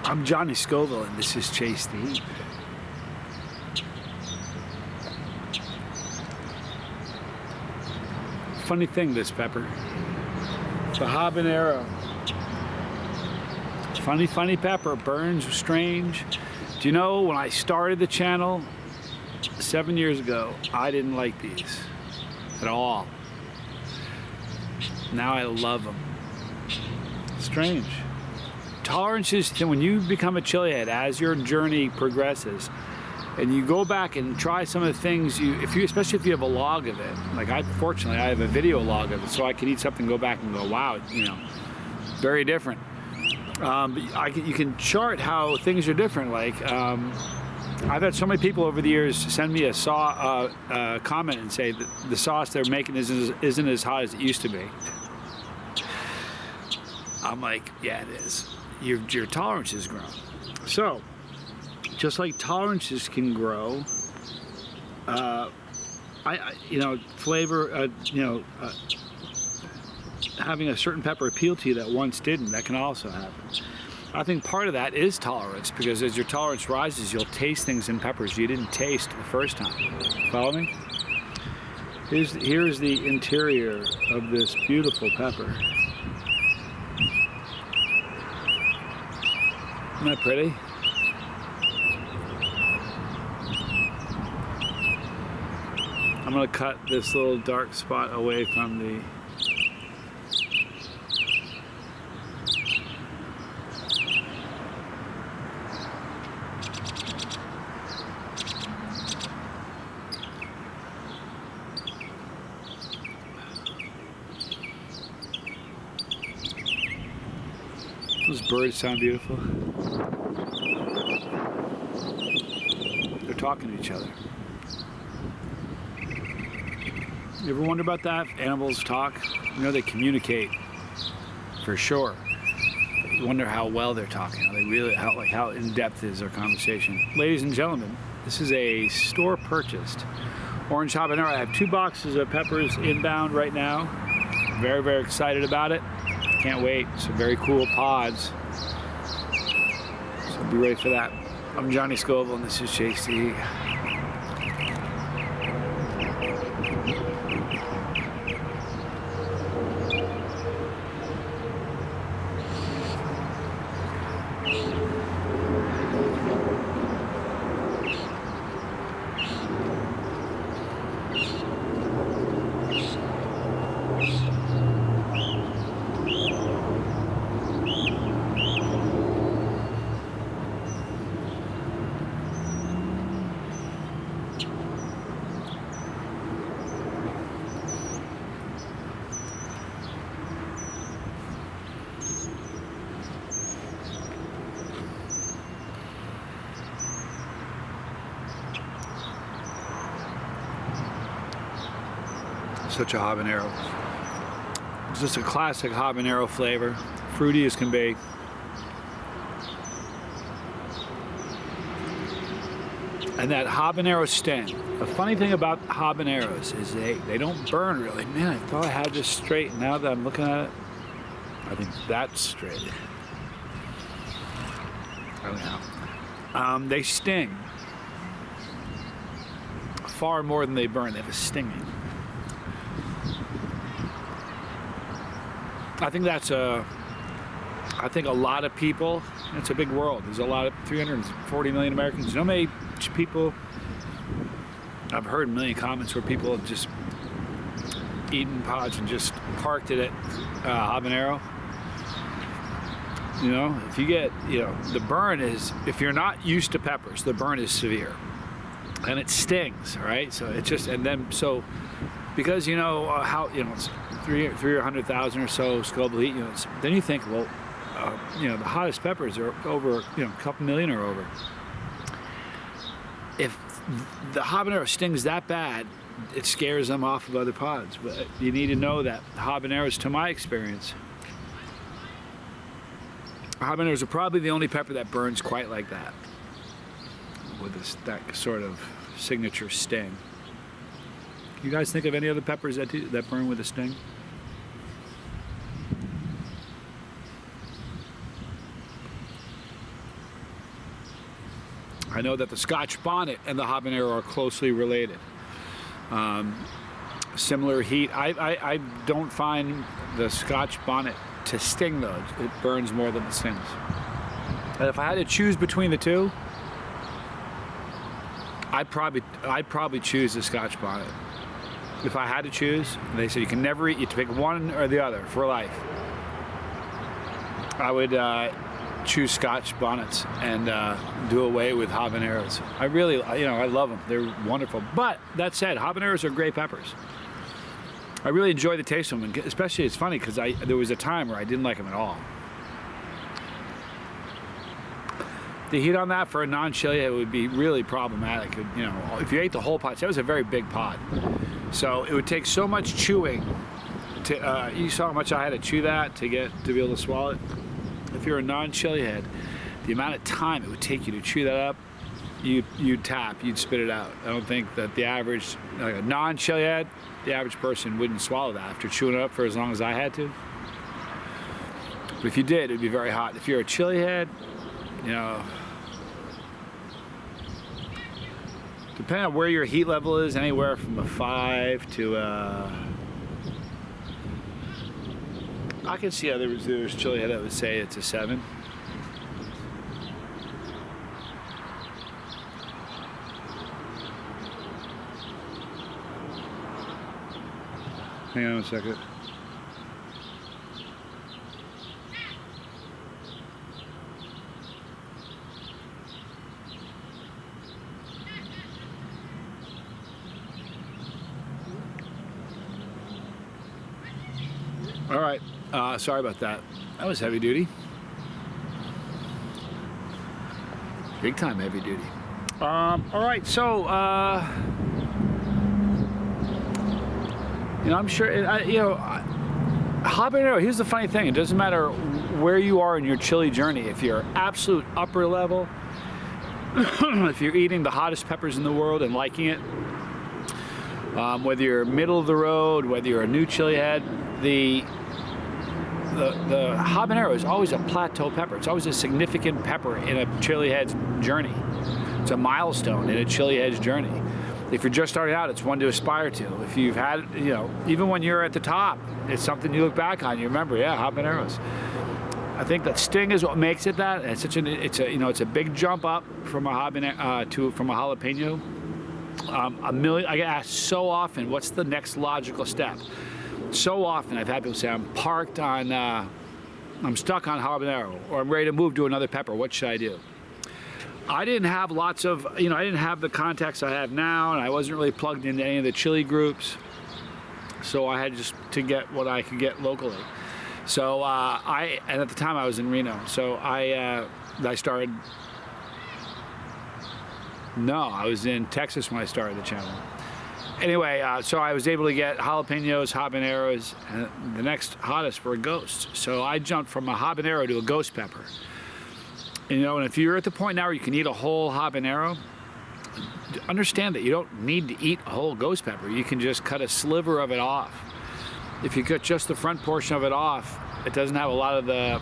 I'm Johnny Scoville, and this is Chase the Heat. Funny thing, this pepper. It's a habanero. Funny pepper. Burns strange. Do you know, when I started the channel 7 years ago, I didn't like these at all. Now I love them. Strange. Tolerances, when you become a chili head, as your journey progresses, and you go back and try some of the things especially if you have a log of it. Like fortunately I have a video log of it, so I could eat something, go back and go, wow, very different. You can chart how things are different. Like I've had so many people over the years send me a comment and say that the sauce they're making isn't as hot as it used to be. I'm like, yeah, it is. Your tolerance has grown. So, just like tolerances can grow, flavor, having a certain pepper appeal to you that once didn't, that can also happen. I think part of that is tolerance, because as your tolerance rises, you'll taste things in peppers you didn't taste the first time. Follow me? Here's the interior of this beautiful pepper. Isn't that pretty? I'm going to cut this little dark spot away from the... Those birds sound beautiful. They're talking to each other. You ever wonder about that? Animals talk? They communicate for sure. But you wonder how well they're talking. How in depth is their conversation? Ladies and gentlemen, this is a store purchased Orange Habanero. I have 2 boxes of peppers inbound right now. Very, very excited about it. Can't wait. Some very cool pods. So be ready for that. I'm Johnny Scoville, and this is Chase the Heat. Such a habanero. It's just a classic habanero flavor, fruity as can be. And that habanero sting. The funny thing about habaneros is they don't burn really. Man, I thought I had this straight. Now that I'm looking at it, I think that's straight. I don't know. They sting far more than they burn. They have a stinging. I think a lot of people, it's a big world. There's a lot of 340 million Americans. You know how many people, I've heard a million comments where people have just eaten pods and just parked it at habanero. If you get, the burn is, if you're not used to peppers, the burn is severe. And it stings, right? So it's just, because how, it's 300,000 or so Scoville heat units, then you think, well, the hottest peppers are over, a couple million or over. If the habanero stings that bad, it scares them off of other pods. But you need to know that habaneros, to my experience, habaneros are probably the only pepper that burns quite like that, with that sort of signature sting. You guys think of any other peppers that burn with a sting? I know that the Scotch bonnet and the habanero are closely related. Similar heat. I don't find the Scotch bonnet to sting though. It burns more than it stings. And if I had to choose between the two, I'd probably choose the Scotch bonnet. If I had to choose, they said you can never eat, you have to pick one or the other for life. I would choose Scotch bonnets and do away with habaneros. I really, I love them. They're wonderful. But that said, habaneros are great peppers. I really enjoy the taste of them, and especially it's funny because there was a time where I didn't like them at all. The heat on that for a non-chili head would be really problematic. If you ate the whole pot, that was a very big pot. So it would take so much chewing to, you saw how much I had to chew that to be able to swallow it. If you're a non-chili head, the amount of time it would take you to chew that up, you'd spit it out. I don't think that the average, like a non-chili head, the average person wouldn't swallow that after chewing it up for as long as I had to. But if you did, it'd be very hot. If you're a chili head, depending on where your heat level is, anywhere from a 5 to I can see there's chili head that would say it's a 7. Hang on a second. All right, sorry about that. That was heavy duty. Big time heavy duty. All right, so, I'm sure, habanero, here's the funny thing. It doesn't matter where you are in your chili journey. If you're absolute upper level, if you're eating the hottest peppers in the world and liking it, whether you're middle of the road, whether you're a new chili head, the habanero is always a plateau pepper. It's always a significant pepper in a chili head's journey. It's a milestone in a chili head's journey. If you're just starting out, it's one to aspire to. If you've had, even when you're at the top, it's something you look back on. You remember, yeah, habaneros. I think that sting is what makes it that. It's a big jump up from a habanero from a jalapeno. I get asked so often, what's the next logical step? So often I've had people say, I'm stuck on habanero, or I'm ready to move to another pepper. What should I do? I didn't have I didn't have the contacts I have now, and I wasn't really plugged into any of the chili groups. So I had just to get what I could get locally. So and at the time I was in Reno. So I started, no, I was in Texas when I started the channel. Anyway, so I was able to get jalapenos, habaneros, and the next hottest were ghosts. So I jumped from a habanero to a ghost pepper. And if you're at the point now where you can eat a whole habanero, understand that you don't need to eat a whole ghost pepper. You can just cut a sliver of it off. If you cut just the front portion of it off, it doesn't have a lot of the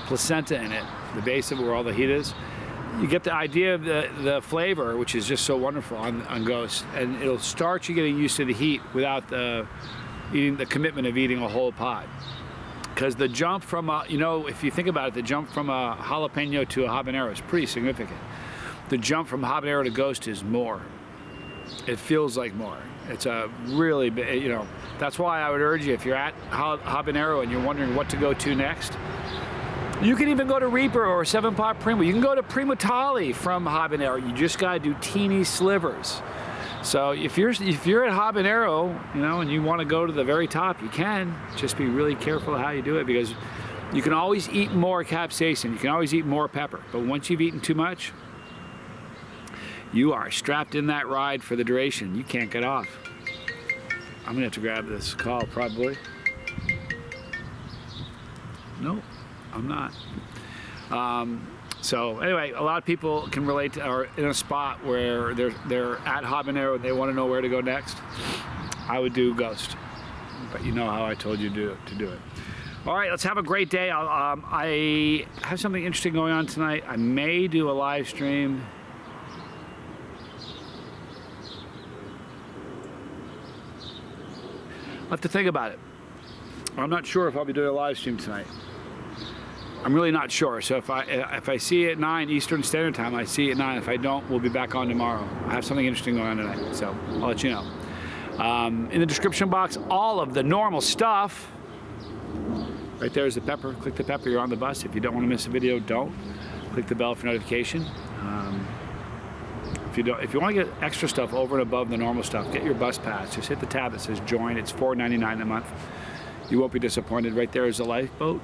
placenta in it, the base of it where all the heat is. You get the idea of the flavor, which is just so wonderful on ghost, and it'll start you getting used to the heat without the commitment of eating a whole pot. Because the jump from if you think about it, the jump from a jalapeno to a habanero is pretty significant. The jump from habanero to ghost is more. It feels like more. It's a really big, that's why I would urge you, if you're at habanero and you're wondering what to go to next, you can even go to Reaper or 7-pot Primo. You can go to Primo Tali from habanero. You just gotta do teeny slivers. So if you're at habanero, and you want to go to the very top, you can. Just be really careful how you do it, because you can always eat more capsaicin. You can always eat more pepper. But once you've eaten too much, you are strapped in that ride for the duration. You can't get off. I'm gonna have to grab this call probably. Nope, I'm not. So anyway, a lot of people can relate to, or in a spot where they're at habanero and they want to know where to go next. I would do ghost, but you know how I told you to do it. All right, let's have a great day. I have something interesting going on tonight. I may do a live stream. I'll have to think about it. I'm not sure if I'll be doing a live stream tonight. I'm really not sure. So if I see it at 9 Eastern Standard Time, I see it at 9. If I don't, we'll be back on tomorrow. I have something interesting going on tonight, so I'll let you know. In the description box, all of the normal stuff. Right there is the pepper. Click the pepper, you're on the bus. If you don't want to miss a video, don't. Click the bell for notification. If you want to get extra stuff over and above the normal stuff, get your bus pass. Just hit the tab that says join. It's $4.99 a month. You won't be disappointed. Right there is the Lifeboat.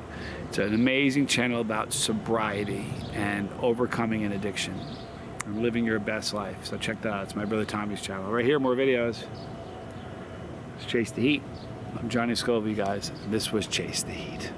It's an amazing channel about sobriety and overcoming an addiction and living your best life. So check that out. It's my brother Tommy's channel. Right here, more videos. Let's chase the heat. I'm Johnny Scovey, guys. This was Chase the Heat.